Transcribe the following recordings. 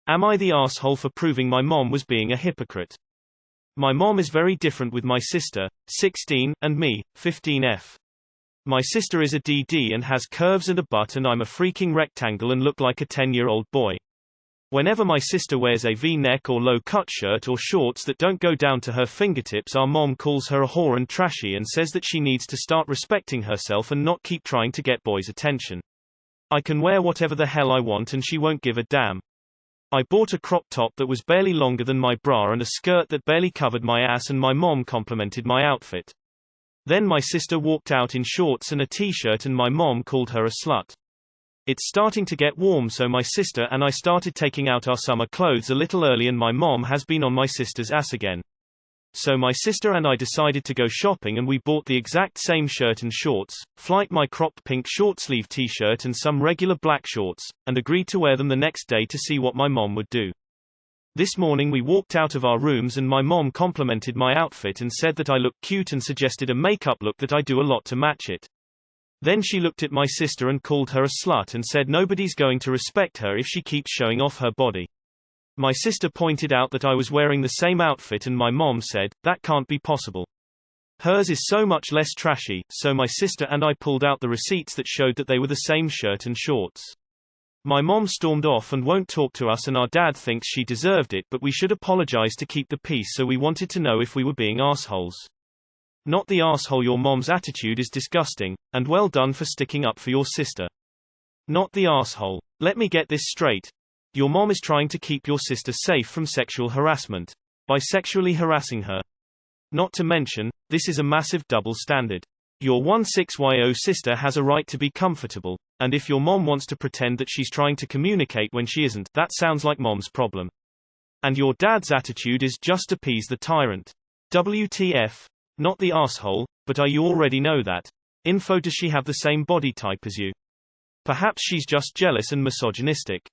Am I the asshole for proving my mom was being a hypocrite? My mom is very different with my sister, 16, and me, 15F. My sister is a DD and has curves and a butt, and I'm a freaking rectangle and look like a 10-year-old boy. Whenever my sister wears a V-neck or low-cut shirt or shorts that don't go down to her fingertips, our mom calls her a whore and trashy and says that she needs to start respecting herself and not keep trying to get boys' attention. I can wear whatever the hell I want and she won't give a damn. I bought a crop top that was barely longer than my bra and a skirt that barely covered my ass, and my mom complimented my outfit. Then my sister walked out in shorts and a t-shirt and my mom called her a slut. It's starting to get warm, so my sister and I started taking out our summer clothes a little early, and my mom has been on my sister's ass again. So my sister and I decided to go shopping, and we bought the exact same shirt and shorts, flight my cropped pink short-sleeve t-shirt and some regular black shorts, and agreed to wear them the next day to see what my mom would do. This morning we walked out of our rooms and my mom complimented my outfit and said that I looked cute and suggested a makeup look that I do a lot to match it. Then she looked at my sister and called her a slut and said nobody's going to respect her if she keeps showing off her body. My sister pointed out that I was wearing the same outfit and my mom said, that can't be possible. Hers is so much less trashy, so my sister and I pulled out the receipts that showed that they were the same shirt and shorts. My mom stormed off and won't talk to us, and our dad thinks she deserved it, but we should apologize to keep the peace, so we wanted to know if we were being assholes. Not the asshole. Your mom's attitude is disgusting, and well done for sticking up for your sister. Not the asshole. Let me get this straight. Your mom is trying to keep your sister safe from sexual harassment by sexually harassing her. Not to mention, this is a massive double standard. Your 16-year-old sister has a right to be comfortable, and if your mom wants to pretend that she's trying to communicate when she isn't, that sounds like mom's problem. And your dad's attitude is just appease the tyrant. WTF. Not the asshole, but you already know that. Info. Does she have the same body type as you? Perhaps she's just jealous and misogynistic.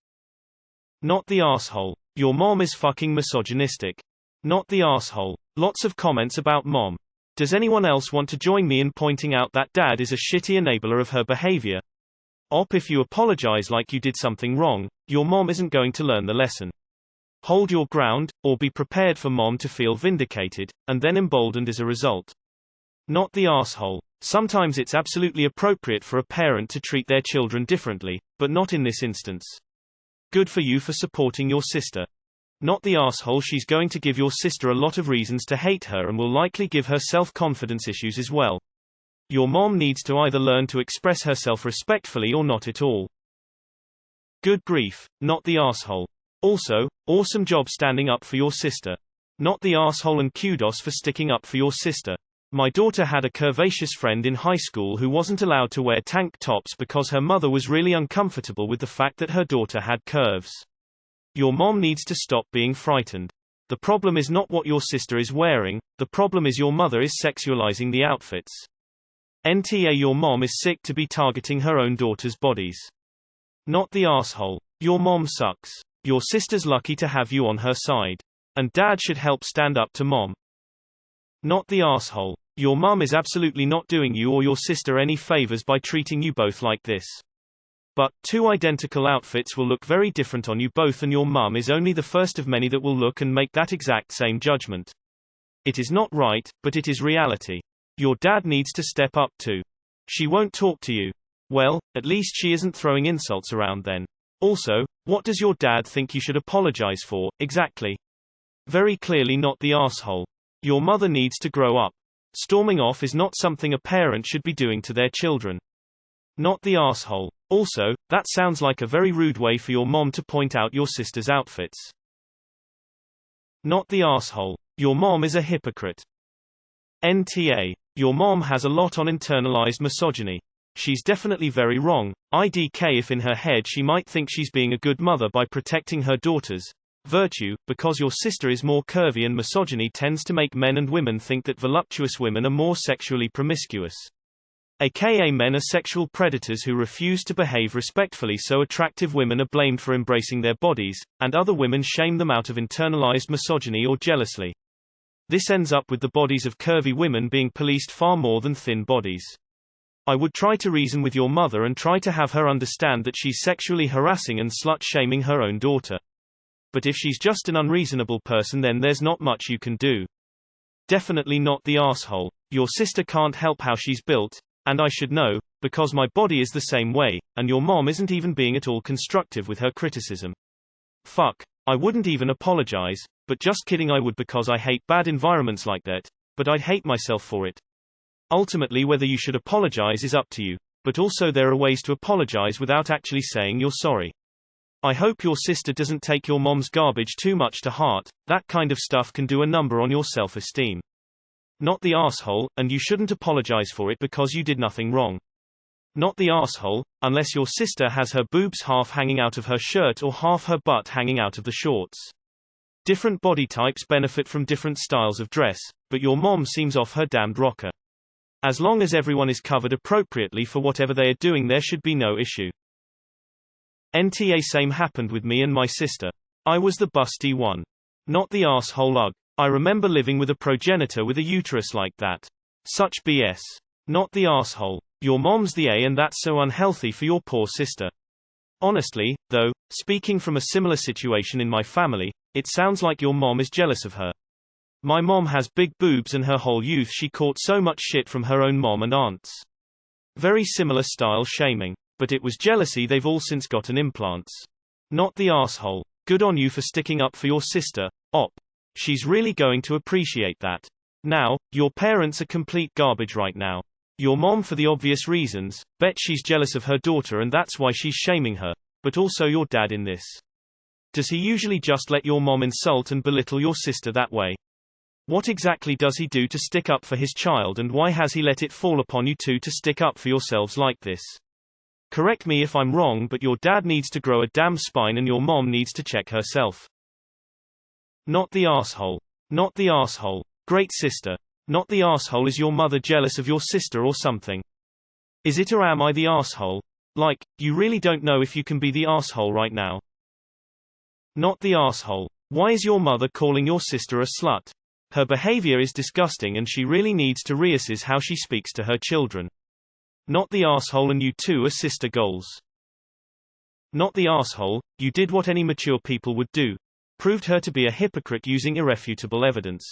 Not the asshole. Your mom is fucking misogynistic. Not the asshole. Lots of comments about mom. Does anyone else want to join me in pointing out that dad is a shitty enabler of her behavior? If you apologize like you did something wrong, your mom isn't going to learn the lesson. Hold your ground, or be prepared for mom to feel vindicated, and then emboldened as a result. Not the asshole. Sometimes it's absolutely appropriate for a parent to treat their children differently, but not in this instance. Good for you for supporting your sister. Not the asshole. She's going to give your sister a lot of reasons to hate her and will likely give her self-confidence issues as well. Your mom needs to either learn to express herself respectfully or not at all. Good grief. Not the asshole. Also, awesome job standing up for your sister. Not the asshole, and kudos for sticking up for your sister. My daughter had a curvaceous friend in high school who wasn't allowed to wear tank tops because her mother was really uncomfortable with the fact that her daughter had curves. Your mom needs to stop being frightened. The problem is not what your sister is wearing, the problem is your mother is sexualizing the outfits. NTA. Your mom is sick to be targeting her own daughter's bodies. Not the asshole. Your mom sucks. Your sister's lucky to have you on her side. And dad should help stand up to mom. Not the asshole. Your mom is absolutely not doing you or your sister any favors by treating you both like this. But, two identical outfits will look very different on you both, and your mum is only the first of many that will look and make that exact same judgment. It is not right, but it is reality. Your dad needs to step up too. She won't talk to you. Well, at least she isn't throwing insults around then. Also, what does your dad think you should apologize for, exactly? Very clearly not the asshole. Your mother needs to grow up. Storming off is not something a parent should be doing to their children. Not the asshole. Also, that sounds like a very rude way for your mom to point out your sister's outfits. Not the asshole. Your mom is a hypocrite. NTA. Your mom has a lot on internalized misogyny. She's definitely very wrong. IDK. If in her head she might think she's being a good mother by protecting her daughters. Virtue, because your sister is more curvy, and misogyny tends to make men and women think that voluptuous women are more sexually promiscuous. AKA men are sexual predators who refuse to behave respectfully, so attractive women are blamed for embracing their bodies, and other women shame them out of internalized misogyny or jealously. This ends up with the bodies of curvy women being policed far more than thin bodies. I would try to reason with your mother and try to have her understand that she's sexually harassing and slut-shaming her own daughter. But if she's just an unreasonable person, then there's not much you can do. Definitely not the asshole. Your sister can't help how she's built, and I should know, because my body is the same way, and your mom isn't even being at all constructive with her criticism. Fuck. I wouldn't even apologize, but just kidding, I would, because I hate bad environments like that, but I'd hate myself for it. Ultimately, whether you should apologize is up to you, but also there are ways to apologize without actually saying you're sorry. I hope your sister doesn't take your mom's garbage too much to heart. That kind of stuff can do a number on your self-esteem. Not the asshole, and you shouldn't apologize for it because you did nothing wrong. Not the asshole, unless your sister has her boobs half hanging out of her shirt or half her butt hanging out of the shorts. Different body types benefit from different styles of dress, but your mom seems off her damned rocker. As long as everyone is covered appropriately for whatever they are doing, there should be no issue. NTA same happened with me and my sister. I was the busty one. Not the asshole. Ugh. I remember living with a progenitor with a uterus like that. Such BS. Not the asshole. Your mom's the A, and that's so unhealthy for your poor sister. Honestly, though, speaking from a similar situation in my family, it sounds like your mom is jealous of her. My mom has big boobs, and her whole youth she caught so much shit from her own mom and aunts. Very similar style shaming. But it was jealousy. They've all since gotten implants. Not the asshole. Good on you for sticking up for your sister, op. She's really going to appreciate that. Now, your parents are complete garbage right now. Your mom, for the obvious reasons, bet she's jealous of her daughter and that's why she's shaming her, but also your dad in this. Does he usually just let your mom insult and belittle your sister that way? What exactly does he do to stick up for his child, and why has he let it fall upon you two to stick up for yourselves like this? Correct me if I'm wrong, but your dad needs to grow a damn spine and your mom needs to check herself. Not the asshole. Not the asshole. Great sister. Not the asshole. Is your mother jealous of your sister or something? Is it, or am I the asshole? Like, you really don't know if you can be the asshole right now. Not the asshole. Why is your mother calling your sister a slut? Her behavior is disgusting and she really needs to reassess how she speaks to her children. Not the asshole, and you two are sister goals. Not the asshole, you did what any mature people would do. Proved her to be a hypocrite using irrefutable evidence.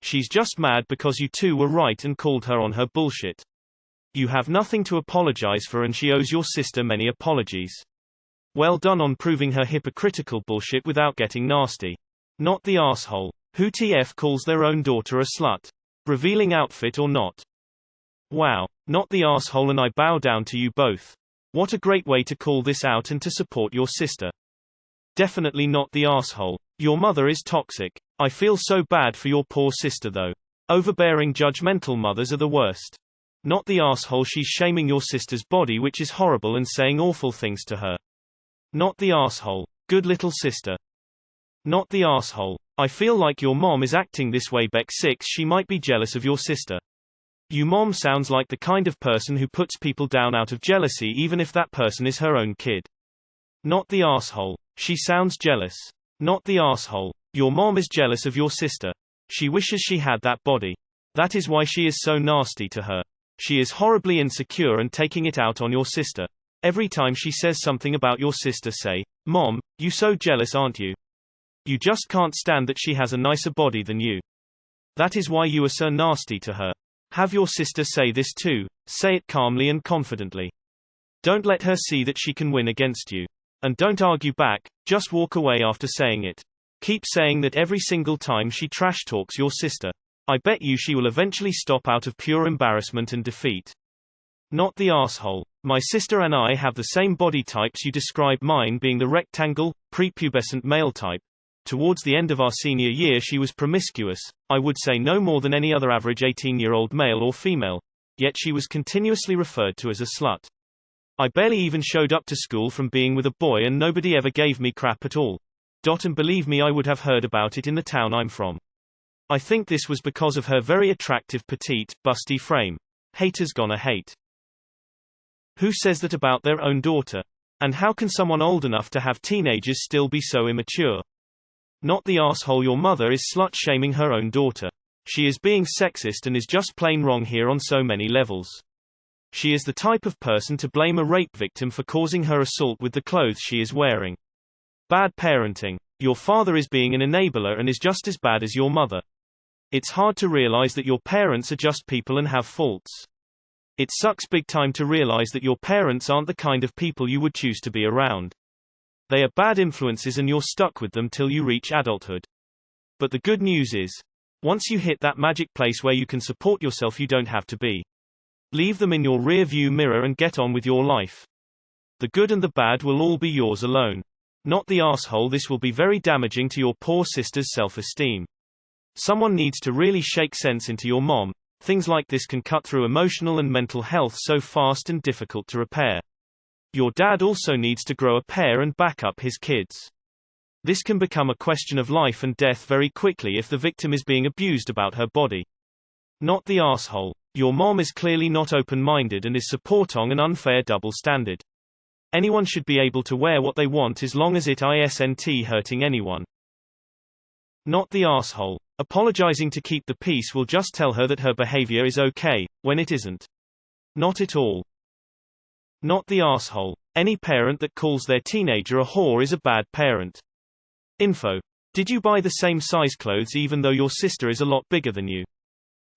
She's just mad because you two were right and called her on her bullshit. You have nothing to apologize for and she owes your sister many apologies. Well done on proving her hypocritical bullshit without getting nasty. Not the asshole. Who TF calls their own daughter a slut? Revealing outfit or not? Wow. Not the asshole, and I bow down to you both. What a great way to call this out and to support your sister. Definitely not the asshole. Your mother is toxic. I feel so bad for your poor sister though. Overbearing, judgmental mothers are the worst. Not the asshole, she's shaming your sister's body, which is horrible, and saying awful things to her. Not the asshole. Good little sister. Not the asshole. I feel like your mom is acting this way. Beck 6, she might be jealous of your sister. You mom sounds like the kind of person who puts people down out of jealousy, even if that person is her own kid. Not the asshole. She sounds jealous. Not the asshole. Your mom is jealous of your sister. She wishes she had that body. That is why she is so nasty to her. She is horribly insecure and taking it out on your sister. Every time she says something about your sister, say, "Mom, you so jealous, aren't you? You just can't stand that she has a nicer body than you. That is why you are so nasty to her." Have your sister say this too. Say it calmly and confidently. Don't let her see that she can win against you. And don't argue back, just walk away after saying it. Keep saying that every single time she trash talks your sister. I bet you she will eventually stop out of pure embarrassment and defeat. Not the asshole. My sister and I have the same body types you describe, mine being the rectangle, prepubescent male type. Towards the end of our senior year she was promiscuous, I would say no more than any other average 18-year-old male or female, yet she was continuously referred to as a slut. I barely even showed up to school from being with a boy and nobody ever gave me crap at all. And believe me, I would have heard about it in the town I'm from. I think this was because of her very attractive petite, busty frame. Haters gonna hate. Who says that about their own daughter? And how can someone old enough to have teenagers still be so immature? Not the asshole, your mother is slut-shaming her own daughter. She is being sexist and is just plain wrong here on so many levels. She is the type of person to blame a rape victim for causing her assault with the clothes she is wearing. Bad parenting. Your father is being an enabler and is just as bad as your mother. It's hard to realize that your parents are just people and have faults. It sucks big time to realize that your parents aren't the kind of people you would choose to be around. They are bad influences and you're stuck with them till you reach adulthood. But the good news is, once you hit that magic place where you can support yourself, you don't have to be. Leave them in your rear view mirror and get on with your life. The good and the bad will all be yours alone. Not the asshole. This will be very damaging to your poor sister's self-esteem. Someone needs to really shake sense into your mom. Things like this can cut through emotional and mental health so fast and difficult to repair. Your dad also needs to grow a pair and back up his kids. This can become a question of life and death very quickly if the victim is being abused about her body. Not the asshole. Your mom is clearly not open-minded and is supporting an unfair double standard. Anyone should be able to wear what they want as long as it isn't hurting anyone. Not the asshole. Apologizing to keep the peace will just tell her that her behavior is okay, when it isn't. Not at all. Not the asshole. Any parent that calls their teenager a whore is a bad parent. Info. Did you buy the same size clothes even though your sister is a lot bigger than you?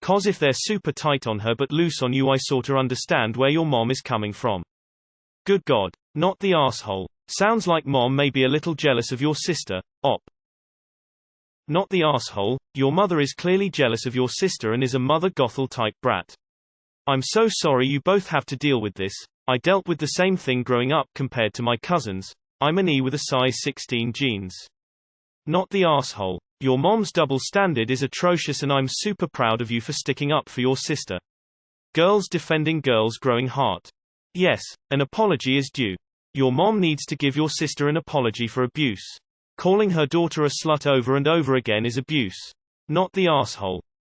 'Cause if they're super tight on her but loose on you, I sorta understand where your mom is coming from. Good God. Not the asshole. Sounds like mom may be a little jealous of your sister, op. Not the asshole. Your mother is clearly jealous of your sister and is a mother Gothel type brat. I'm so sorry you both have to deal with this. I dealt with the same thing growing up compared to my cousins. I'm an E with a size 16 jeans. Not the asshole. Your mom's double standard is atrocious and I'm super proud of you for sticking up for your sister. Girls defending girls' growing heart. Yes, an apology is due. Your mom needs to give your sister an apology for abuse. Calling her daughter a slut over and over again is abuse. Not the asshole.